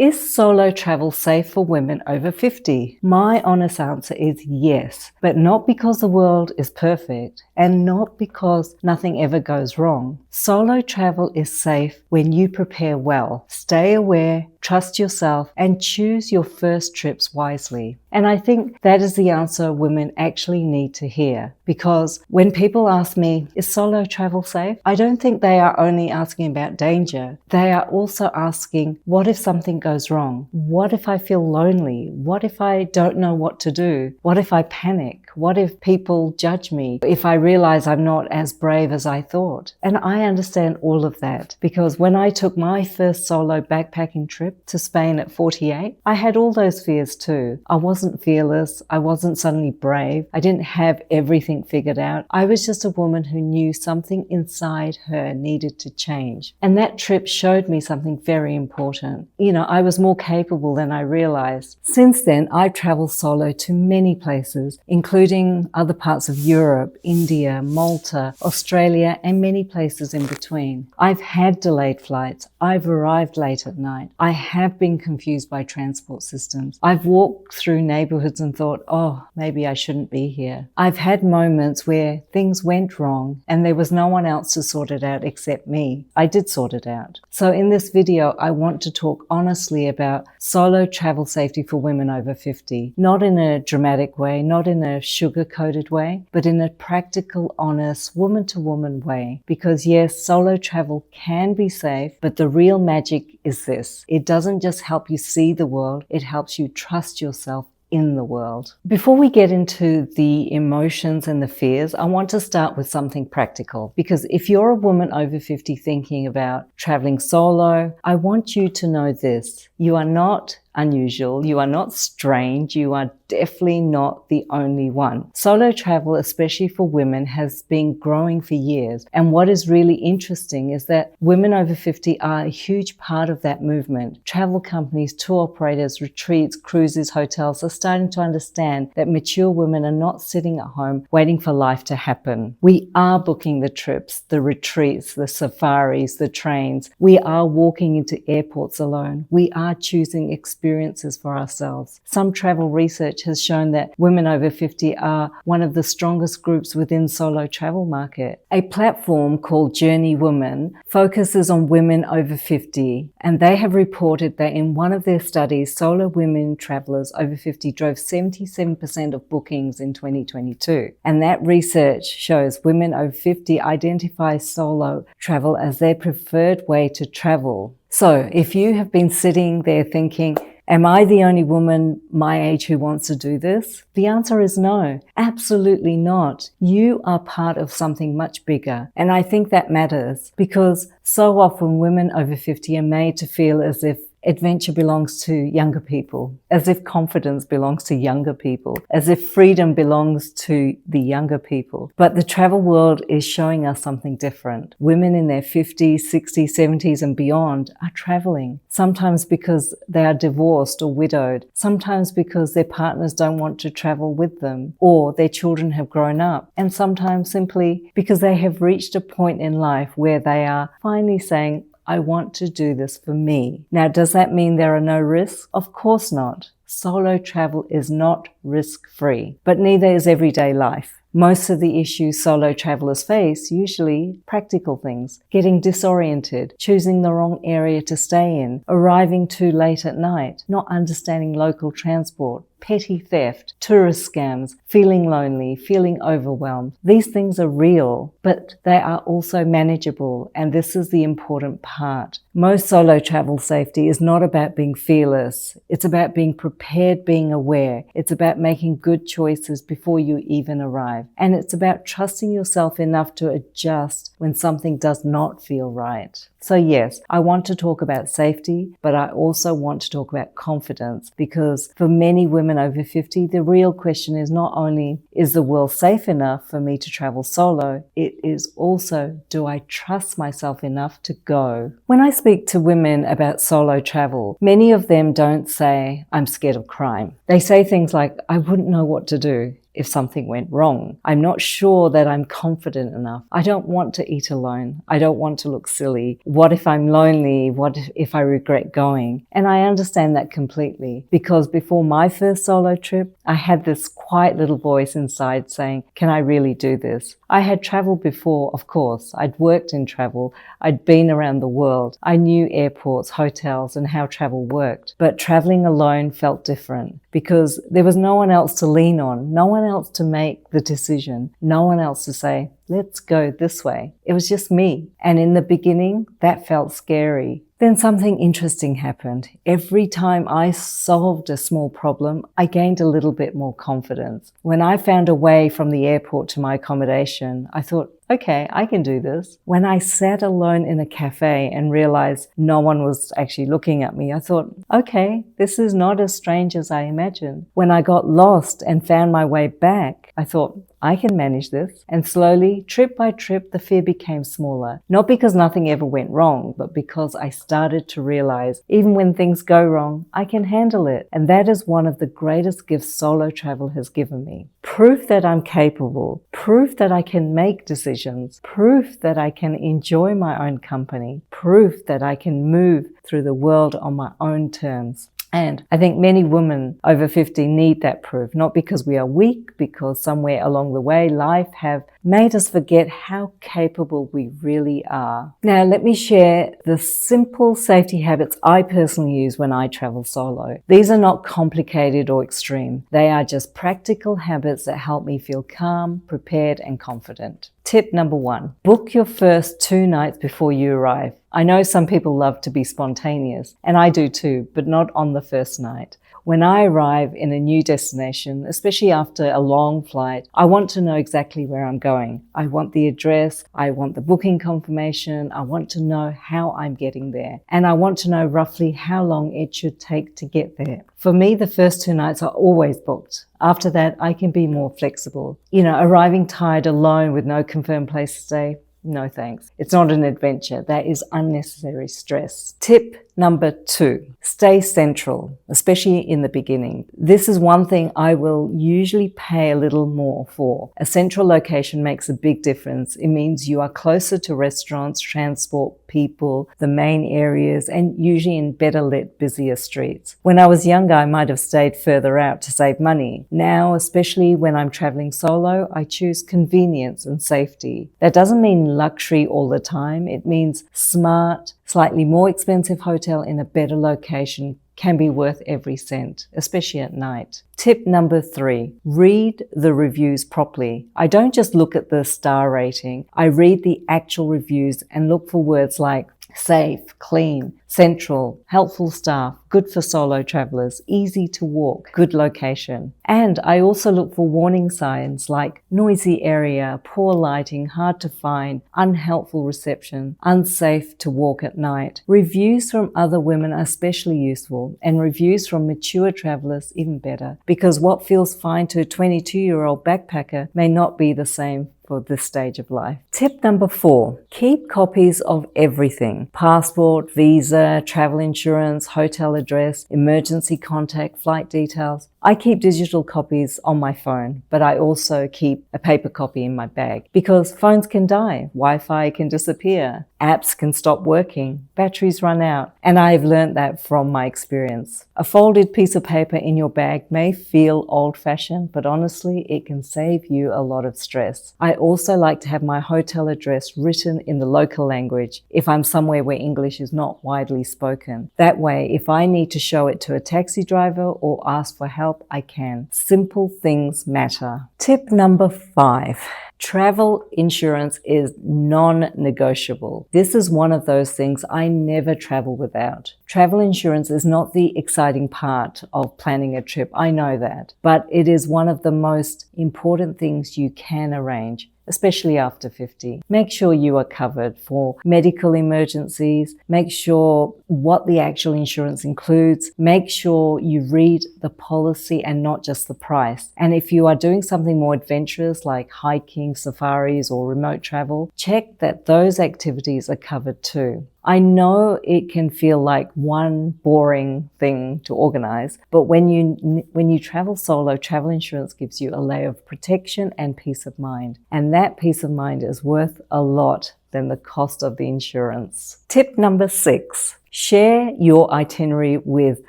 Is solo travel safe for women over 50? My honest answer is yes, but not because the world is perfect and not because nothing ever goes wrong. Solo travel is safe when you prepare well, stay aware, trust yourself, and choose your first trips wisely. And I think that is the answer women actually need to hear. Because when people ask me, is solo travel safe? I don't think they are only asking about danger. They are also asking, what if something goes wrong? What if I feel lonely? What if I don't know what to do? What if I panic? What if people judge me? If I realize I'm not as brave as I thought? And I understand all of that because when I took my first solo backpacking trip to Spain at 48, I had all those fears too. I wasn't fearless. I wasn't suddenly brave. I didn't have everything figured out. I was just a woman who knew something inside her needed to change. And that trip showed me something very important. I was more capable than I realized. Since then, I've traveled solo to many places, including other parts of Europe, India, Malta, Australia, and many places in between. I've had delayed flights. I've arrived late at night. I have been confused by transport systems. I've walked through neighborhoods and thought, oh, maybe I shouldn't be here. I've had moments where things went wrong and there was no one else to sort it out except me. I did sort it out. So in this video, I want to talk honestly about solo travel safety for women over 50. Not in a dramatic way, not in a sugar-coated way, but in a practical, honest, woman-to-woman way. Because yes, solo travel can be safe, but the real magic is this. It doesn't just help you see the world, it helps you trust yourself in the world. Before we get into the emotions and the fears, I want to start with something practical. Because if you're a woman over 50 thinking about traveling solo, I want you to know this. You are not unusual. You are not strange. You are definitely not the only one. Solo travel, especially for women, has been growing for years. And what is really interesting is that women over 50 are a huge part of that movement. Travel companies, tour operators, retreats, cruises, hotels are starting to understand that mature women are not sitting at home waiting for life to happen. We are booking the trips, the retreats, the safaris, the trains. We are walking into airports alone. We are choosing experiences for ourselves. Some travel research has shown that women over 50 are one of the strongest groups within solo travel market. A platform called Journey Women focuses on women over 50, and they have reported that in one of their studies, solo women travelers over 50 drove 77% of bookings in 2022. And that research shows women over 50 identify solo travel as their preferred way to travel. So if you have been sitting there thinking, am I the only woman my age who wants to do this? The answer is no, absolutely not. You are part of something much bigger. And I think that matters because so often women over 50 are made to feel as if adventure belongs to younger people, as if confidence belongs to younger people, as if freedom belongs to the younger people. But the travel world is showing us something different. Women in their 50s, 60s, 70s and beyond are traveling, sometimes because they are divorced or widowed, sometimes because their partners don't want to travel with them or their children have grown up, and sometimes simply because they have reached a point in life where they are finally saying, I want to do this for me. Now, does that mean there are no risks? Of course not. Solo travel is not risk-free, but neither is everyday life. Most of the issues solo travelers face, usually practical things, getting disoriented, choosing the wrong area to stay in, arriving too late at night, not understanding local transport, petty theft, tourist scams, feeling lonely, feeling overwhelmed. These things are real, but they are also manageable, and this is the important part. Most solo travel safety is not about being fearless. It's about being prepared, being aware. It's about making good choices before you even arrive. And it's about trusting yourself enough to adjust when something does not feel right. So yes, I want to talk about safety, but I also want to talk about confidence because for many women over 50, the real question is not only, is the world safe enough for me to travel solo? It is also, do I trust myself enough to go? When I speak to women about solo travel, many of them don't say, I'm scared of crime. They say things like, I wouldn't know what to do. if something went wrong. I'm not sure that I'm confident enough. I don't want to eat alone. I don't want to look silly. What if I'm lonely? What if I regret going? And I understand that completely, because before my first solo trip, I had this quiet little voice inside saying, can I really do this? I had traveled before, of course. I'd worked in travel. I'd been around the world. I knew airports, hotels, and how travel worked. But traveling alone felt different because there was no one else to lean on, no one else to make the decision, no one else to say, let's go this way. It was just me. And in the beginning, that felt scary. Then something interesting happened. Every time I solved a small problem, I gained a little bit more confidence. When I found a way from the airport to my accommodation, I thought, okay, I can do this. When I sat alone in a cafe and realized no one was actually looking at me, I thought, okay, this is not as strange as I imagined. When I got lost and found my way back, I thought, I can manage this. And slowly, trip by trip, the fear became smaller. Not because nothing ever went wrong, but because I started to realize even when things go wrong, I can handle it. And that is one of the greatest gifts solo travel has given me. Proof that I'm capable, proof that I can make decisions, proof that I can enjoy my own company, proof that I can move through the world on my own terms. And I think many women over 50 need that proof, not because we are weak, because somewhere along the way, life have made us forget how capable we really are. Now, let me share the simple safety habits I personally use when I travel solo. These are not complicated or extreme. They are just practical habits that help me feel calm, prepared, and confident. Tip number 1, book your first 2 nights before you arrive. I know some people love to be spontaneous, and I do too, but not on the first night. When I arrive in a new destination, especially after a long flight, I want to know exactly where I'm going. I want the address, I want the booking confirmation, I want to know how I'm getting there, and I want to know roughly how long it should take to get there. For me, the first 2 nights are always booked. After that, I can be more flexible. Arriving tired alone with no confirmed place to stay, no thanks. It's not an adventure. That is unnecessary stress. Tip number 2, stay central, especially in the beginning. This is one thing I will usually pay a little more for. A central location makes a big difference. It means you are closer to restaurants, transport, people, the main areas, and usually in better lit, busier streets. When I was younger, I might have stayed further out to save money. Now, especially when I'm traveling solo, I choose convenience and safety. That doesn't mean luxury all the time. It means smart, slightly more expensive hotel in a better location can be worth every cent, especially at night. Tip number 3, read the reviews properly. I don't just look at the star rating. I read the actual reviews and look for words like safe, clean, central, helpful staff, good for solo travelers, easy to walk, good location. And I also look for warning signs like noisy area, poor lighting, hard to find, unhelpful reception, unsafe to walk at night. Reviews from other women are especially useful, and reviews from mature travelers even better, because what feels fine to a 22-year-old backpacker may not be the same for this stage of life. Tip number 4, keep copies of everything. Passport, visa, travel insurance, hotel address, emergency contact, flight details. I keep digital copies on my phone, but I also keep a paper copy in my bag because phones can die, Wi-Fi can disappear, apps can stop working, batteries run out, and I've learned that from my experience. A folded piece of paper in your bag may feel old-fashioned, but honestly, it can save you a lot of stress. I also like to have my hotel address written in the local language if I'm somewhere where English is not widely spoken. That way, if I need to show it to a taxi driver or ask for help, I can. Simple things matter. Tip number 5. Travel insurance is non-negotiable. This is one of those things I never travel without. Travel insurance is not the exciting part of planning a trip, I know that, but it is one of the most important things you can arrange, especially after 50. Make sure you are covered for medical emergencies. Make sure what the actual insurance includes. Make sure you read the policy and not just the price. And if you are doing something more adventurous like hiking, safaris, or remote travel, check that those activities are covered too. I know it can feel like one boring thing to organize, but when you travel solo, travel insurance gives you a layer of protection and peace of mind. And that peace of mind is worth a lot than the cost of the insurance. Tip number 6. Share your itinerary with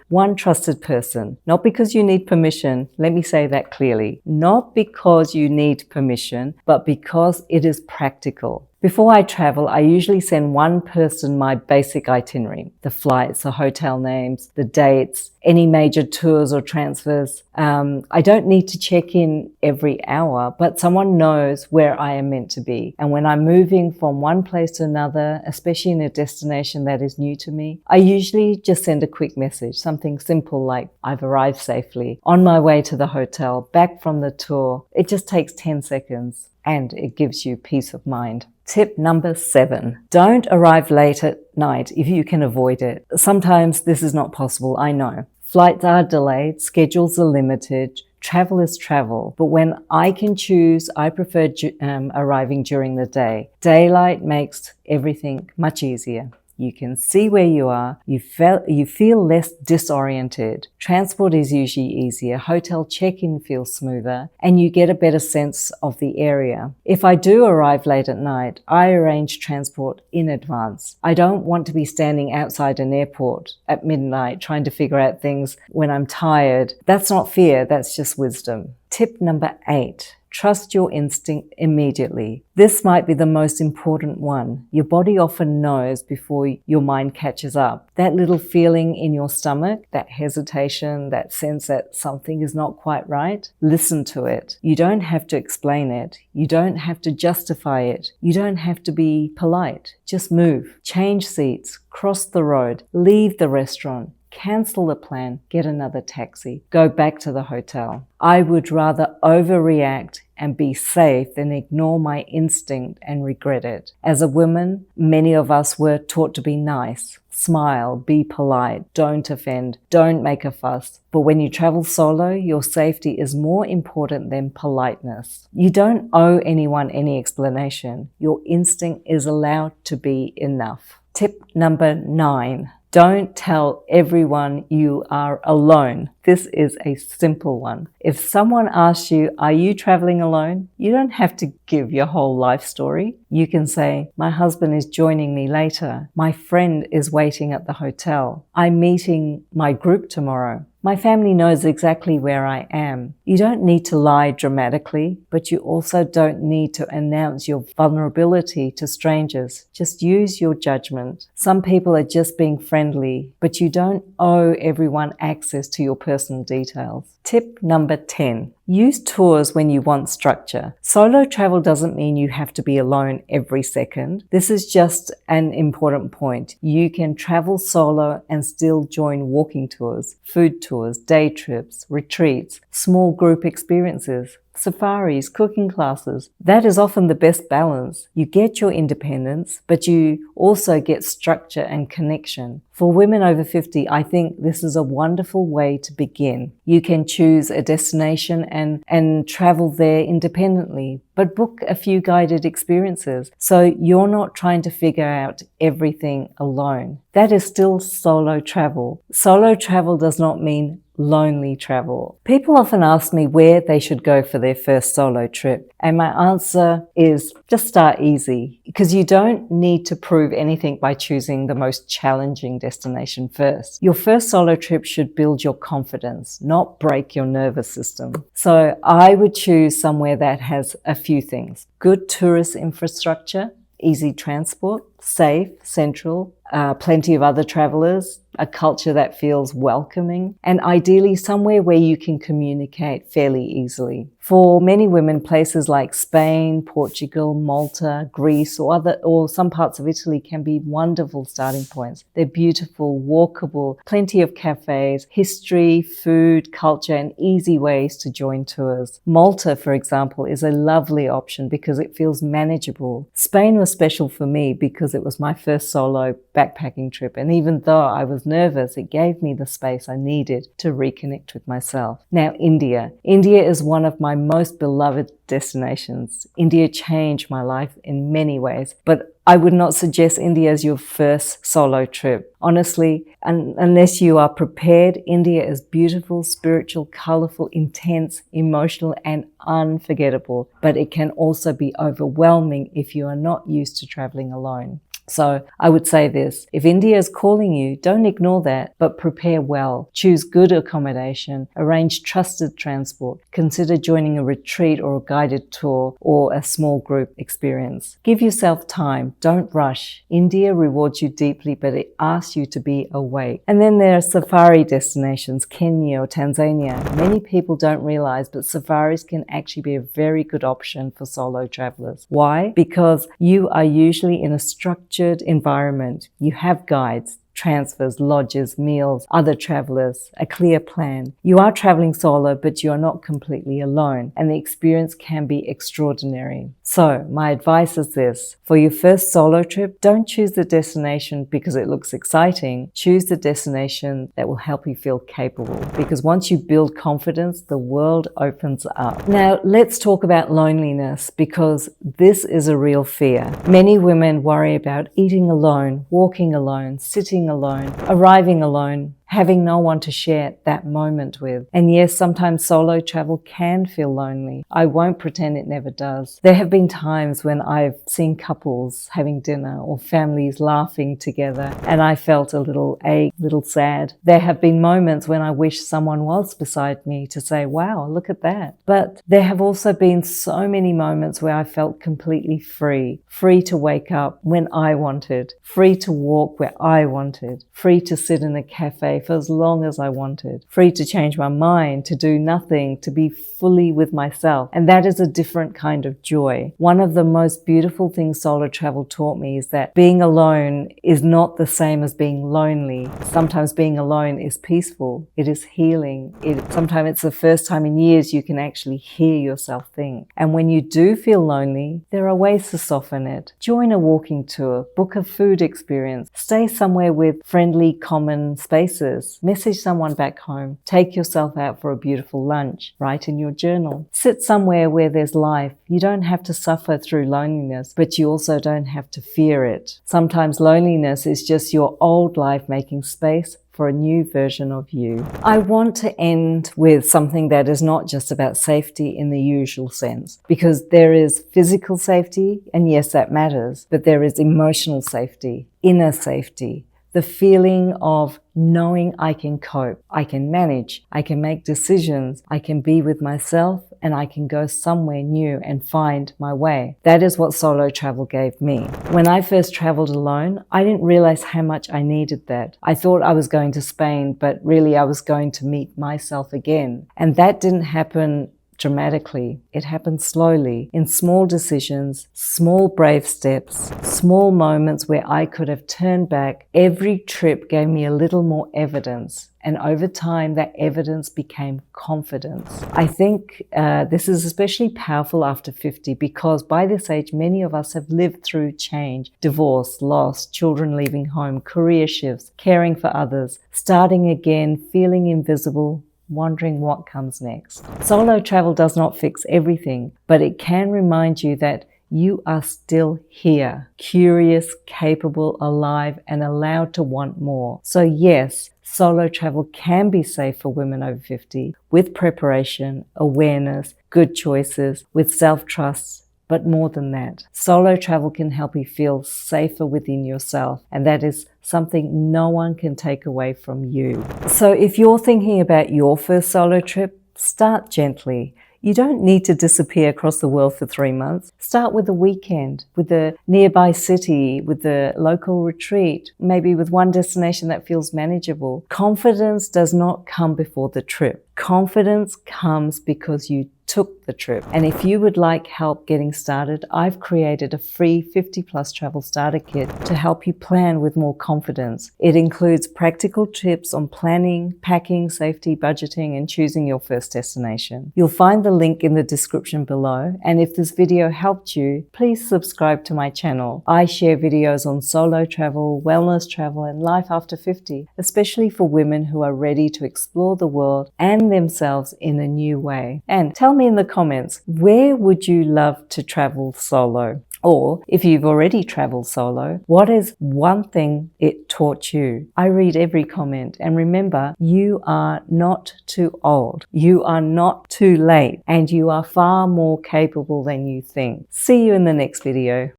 one trusted person, not because you need permission. Let me say that clearly. Not because you need permission, but because it is practical. Before I travel, I usually send one person my basic itinerary, the flights, the hotel names, the dates, any major tours or transfers. I don't need to check in every hour, but someone knows where I am meant to be. And when I'm moving from one place to another, especially in a destination that is new to me, I usually just send a quick message, something simple like, I've arrived safely, on my way to the hotel, back from the tour. It just takes 10 seconds and it gives you peace of mind. Tip number 7. Don't arrive late at night if you can avoid it. Sometimes this is not possible, I know. Flights are delayed, schedules are limited, travel is travel. But when I can choose, I prefer arriving during the day. Daylight makes everything much easier. You can see where you are. You feel less disoriented. Transport is usually easier. Hotel check-in feels smoother, and you get a better sense of the area. If I do arrive late at night, I arrange transport in advance. I don't want to be standing outside an airport at midnight trying to figure out things when I'm tired. That's not fear, that's just wisdom. Tip number 8. Trust your instinct immediately. This might be the most important one. Your body often knows before your mind catches up. That little feeling in your stomach, that hesitation, that sense that something is not quite right, listen to it. You don't have to explain it. You don't have to justify it. You don't have to be polite. Just move. Change seats. Cross the road. Leave the restaurant. Cancel the plan, get another taxi, go back to the hotel. I would rather overreact and be safe than ignore my instinct and regret it. As a woman, many of us were taught to be nice, smile, be polite, don't offend, don't make a fuss. But when you travel solo, your safety is more important than politeness. You don't owe anyone any explanation. Your instinct is allowed to be enough. Tip number 9. Don't tell everyone you are alone. This is a simple one. If someone asks you, are you traveling alone? You don't have to give your whole life story. You can say, my husband is joining me later. My friend is waiting at the hotel. I'm meeting my group tomorrow. My family knows exactly where I am. You don't need to lie dramatically, but you also don't need to announce your vulnerability to strangers. Just use your judgment. Some people are just being friendly, but you don't owe everyone access to your personal details. Tip number 10. Use tours when you want structure. Solo travel doesn't mean you have to be alone every second. This is just an important point. You can travel solo and still join walking tours, food tours, day trips, retreats, small group experiences, safaris, cooking classes. That is often the best balance. You get your independence, but you also get structure and connection. For women over 50, I think this is a wonderful way to begin. You can choose a destination and travel there independently, but book a few guided experiences so you're not trying to figure out everything alone. That is still solo travel. Solo travel does not mean lonely travel. People often ask me where they should go for their first solo trip, and my answer is just start easy, because you don't need to prove anything by choosing the most challenging destination first. Your first solo trip should build your confidence, not break your nervous system. So I would choose somewhere that has a few things: good tourist infrastructure, easy transport, safe, central, plenty of other travelers, a culture that feels welcoming, and ideally somewhere where you can communicate fairly easily. For many women, places like Spain, Portugal, Malta, Greece, or some parts of Italy can be wonderful starting points. They're beautiful, walkable, plenty of cafes, history, food, culture, and easy ways to join tours. Malta, for example, is a lovely option because it feels manageable. Spain was special for me because it was my first solo backpacking trip, and even though I was nervous, it gave me the space I needed to reconnect with myself. Now, India. India is one of my most beloved destinations. India changed my life in many ways, but I would not suggest India as your first solo trip. Honestly, unless you are prepared, India is beautiful, spiritual, colorful, intense, emotional, and unforgettable. But it can also be overwhelming if you are not used to traveling alone. So I would say this, if India is calling you, don't ignore that, but prepare well. Choose good accommodation, arrange trusted transport, consider joining a retreat or a guided tour or a small group experience. Give yourself time, don't rush. India rewards you deeply, but it asks you to be awake. And then there are safari destinations, Kenya or Tanzania. Many people don't realize, but safaris can actually be a very good option for solo travelers. Why? Because you are usually in a structured environment. You have guides, transfers, lodges, meals, other travelers, a clear plan. You are traveling solo, but you are not completely alone, and the experience can be extraordinary. So my advice is this: for your first solo trip, don't choose the destination because it looks exciting. Choose the destination that will help you feel capable, because once you build confidence, the world opens up. Now let's talk about loneliness, because this is a real fear. Many women worry about eating alone, walking alone, sitting alone, arriving alone, having no one to share that moment with. And yes, sometimes solo travel can feel lonely. I won't pretend it never does. There have been times when I've seen couples having dinner or families laughing together, and I felt a little sad. There have been moments when I wish someone was beside me to say, wow, look at that. But there have also been so many moments where I felt completely free to wake up when I wanted, free to walk where I wanted, free to sit in a cafe for as long as I wanted, free to change my mind, to do nothing, to be fully with myself. And that is a different kind of joy. One of the most beautiful things solo travel taught me is that being alone is not the same as being lonely. Sometimes being alone is peaceful. It is healing. Sometimes it's the first time in years you can actually hear yourself think. And when you do feel lonely, there are ways to soften it. Join a walking tour, book a food experience, stay somewhere with friendly, common spaces. Message someone back home. Take yourself out for a beautiful lunch. Write in your journal. Sit somewhere where there's life. You don't have to suffer through loneliness, but you also don't have to fear it. Sometimes loneliness is just your old life making space for a new version of you. I want to end with something that is not just about safety in the usual sense, because there is physical safety, and yes, that matters, but there is emotional safety, inner safety. The feeling of knowing I can cope, I can manage, I can make decisions, I can be with myself, and I can go somewhere new and find my way. That is what solo travel gave me. When I first traveled alone, I didn't realize how much I needed that. I thought I was going to Spain, but really I was going to meet myself again. And that didn't happen dramatically. It happened slowly, in small decisions, small brave steps, small moments where I could have turned back. Every trip gave me a little more evidence, and over time that evidence became confidence. I think this is especially powerful after 50, because by this age many of us have lived through change, divorce, loss, children leaving home, career shifts, caring for others, starting again, feeling invisible, wondering what comes next. Solo travel does not fix everything, but it can remind you that you are still here, curious, capable, alive, and allowed to want more. So yes, solo travel can be safe for women over 50 with preparation, awareness, good choices, with self-trust. But more than that, solo travel can help you feel safer within yourself, and that is something no one can take away from you. So if you're thinking about your first solo trip, start gently. You don't need to disappear across the world for 3 months. Start with a weekend, with a nearby city, with a local retreat, maybe with one destination that feels manageable. Confidence does not come before the trip. Confidence comes because you took the trip. And if you would like help getting started, I've created a free 50+ travel starter kit to help you plan with more confidence. It includes practical tips on planning, packing, safety, budgeting, and choosing your first destination. You'll find the link in the description below. And if this video helped you, please subscribe to my channel. I share videos on solo travel, wellness travel, and life after 50, especially for women who are ready to explore the world and themselves in a new way. And tell me in the comments, where would you love to travel solo? Or if you've already traveled solo, what is one thing it taught you? I read every comment, and remember, you are not too old, you are not too late, and you are far more capable than you think. See you in the next video.